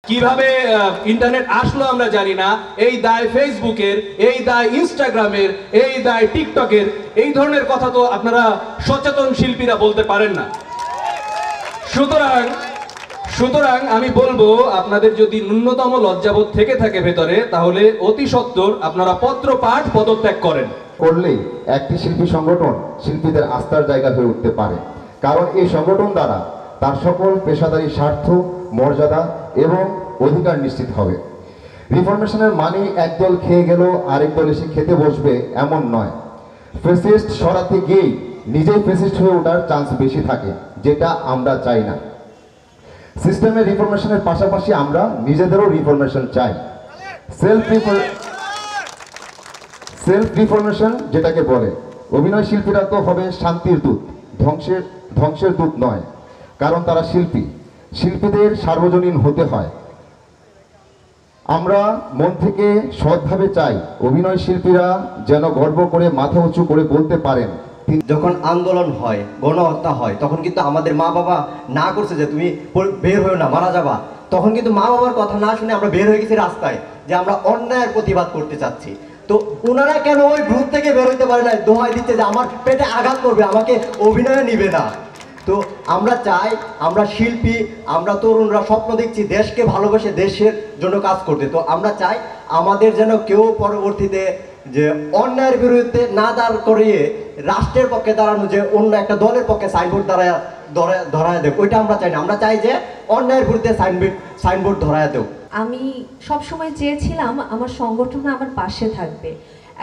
কিভাবে ইন্টারনেট আসলো আমরা জানি না। এই দায় ফেসবুকের, এই দায় ইনস্টাগ্রামের, এই দায় টিকটকের। এই ধরনের কথা তো আপনারা সচেতন শিল্পীরা বলতে পারেন না। সুতরাং সুতরাং আমি বলবো, আপনাদের যদি ন্যূনতম লজ্জাবোধ থেকে থাকে ভেতরে, তাহলে অতি সত্বর আপনারা পত্র পাঠ পদত্যাগ করেন। করলেই একটি শিল্পী সংগঠন শিল্পীদের আস্থার জায়গা হয়ে উঠতে পারে, কারণ এই সংগঠন দ্বারা তার সকল পেশাদারী স্বার্থ, মর্যাদা এবং অধিকার নিশ্চিত হবে। রিফরমেশনের মানে একদল খেয়ে গেল আরেক দল এসে খেতে বসবে এমন নয়। ফেসিস্ট সরাতে গিয়েই নিজেই ফেসিস্ট হয়ে ওঠার চান্স বেশি থাকে, যেটা আমরা চাই না। সিস্টেমের রিফরমেশনের পাশাপাশি আমরা নিজেদেরও রিফরমেশন চাই। সেলফ রিফরমেশন যেটাকে বলে। অভিনয় শিল্পীরা তো হবে শান্তির দূত, ধ্বংসের দূত নয়, কারণ তারা শিল্পী। শিল্পীদের সার্বজনীন হতে হয়। আমরা মন থেকে সৎভাবে চাই অভিনয় শিল্পীরা যেন গর্ব করে মাথা উঁচু করে বলতে পারেন। যখন আন্দোলন হয়, গণহত্যা হয়, তখন কিন্তু আমাদের মা বাবা না করছে যে তুমি বের হয়েও না, মারা যাবা। তখন কিন্তু মা বাবার কথা না শুনে আমরা বের হয়ে গেছি রাস্তায়, যে আমরা অন্যায়ের প্রতিবাদ করতে চাচ্ছি। তো ওনারা কেন ওই গ্রুপ থেকে বের হইতে পারে না? দোহাই দিচ্ছে যে আমার পেটে আঘাত করবে, আমাকে অভিনয়ে নিবে না। তো আমরা চাই, আমরা শিল্পী, আমরা তরুণরা স্বপ্ন দেখছি দেশকে ভালোবেসে দেশের জন্য কাজ করতে। তো আমরা চাই আমাদের যেন কেউ পরবর্তীতে যে অন্যায়ের বিরুদ্ধে না দাঁড় করিয়ে রাষ্ট্রের পক্ষে দাঁড়ানো, যে অন্য একটা দলের পক্ষে সাইনবোর্ড ধরায় দেব, ওইটা আমরা চাই না। আমরা চাই যে অন্যায়ের বিরুদ্ধে সাইনবোর্ড ধরায় দেব। আমি সবসময় চেয়েছিলাম আমার সংগঠন আমার পাশে থাকবে,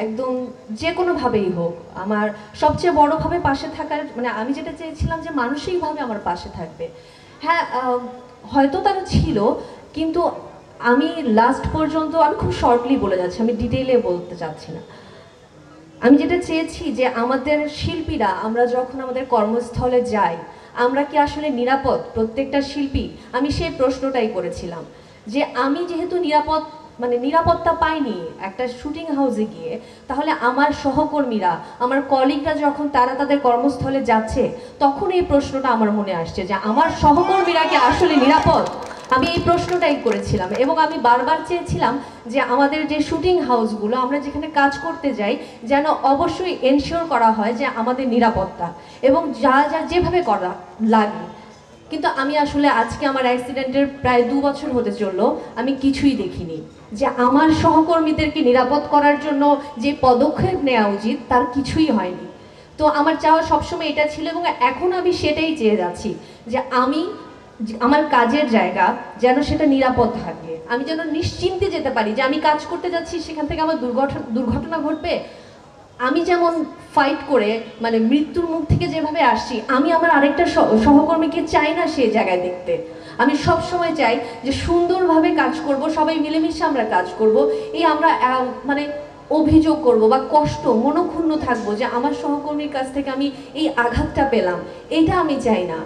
একদম যে কোনোভাবেই হোক। আমার সবচেয়ে বড়োভাবে পাশে থাকার মানে আমি যেটা চেয়েছিলাম যে মানসিকভাবে আমার পাশে থাকবে। হ্যাঁ, হয়তো তারা ছিল, কিন্তু আমি লাস্ট পর্যন্ত, আমি খুব শর্টলি বলে যাচ্ছি, আমি ডিটেইলে বলতে চাচ্ছি না। আমি যেটা চেয়েছি যে আমাদের শিল্পীরা আমরা যখন আমাদের কর্মস্থলে যাই, আমরা কি আসলে নিরাপদ? প্রত্যেকটা শিল্পী, আমি সেই প্রশ্নটাই করেছিলাম যে আমি যেহেতু নিরাপত্তা পাইনি একটা শুটিং হাউসে গিয়ে, তাহলে আমার সহকর্মীরা, আমার কলিগরা যখন তারা তাদের কর্মস্থলে যাচ্ছে, তখন এই প্রশ্নটা আমার মনে আসছে যে আমার সহকর্মীরা কি আসলে নিরাপদ? আমি এই প্রশ্নটাই করেছিলাম। এবং আমি বারবার চেয়েছিলাম যে আমাদের যে শুটিং হাউসগুলো, আমরা যেখানে কাজ করতে যাই, যেন অবশ্যই এনশিওর করা হয় যে আমাদের নিরাপত্তা এবং যা যা যেভাবে করা লাগে। কিন্তু আমি আসলে আজকে আমার অ্যাক্সিডেন্টের প্রায় 2 বছর হতে চললো, আমি কিছুই দেখিনি যে আমার সহকর্মীদেরকে নিরাপদ করার জন্য যে পদক্ষেপ নেওয়া উচিত তার কিছুই হয়নি। তো আমার চাওয়া সবসময় এটা ছিল, এবং এখন আমি সেটাই চেয়ে যাচ্ছি যে আমার কাজের জায়গা যেন সেটা নিরাপদ থাকে। আমি যেন নিশ্চিন্তে যেতে পারি যে আমি কাজ করতে যাচ্ছি, সেখান থেকে আমার দুর্ঘটনা ঘটবে। আমি যেমন ফাইট করে মৃত্যুর মুখ থেকে যেভাবে আসছি, আমি আমার আরেকটা সহকর্মীকে চাই না সেই জায়গায় দেখতে। আমি সব সময় চাই যে সুন্দরভাবে কাজ করব, সবাই মিলেমিশে আমরা কাজ করব। এই আমরা অভিযোগ করব বা মনক্ষুণ্ণ থাকবো যে আমার সহকর্মীর কাছ থেকে আমি এই আঘাতটা পেলাম, এটা আমি চাই না।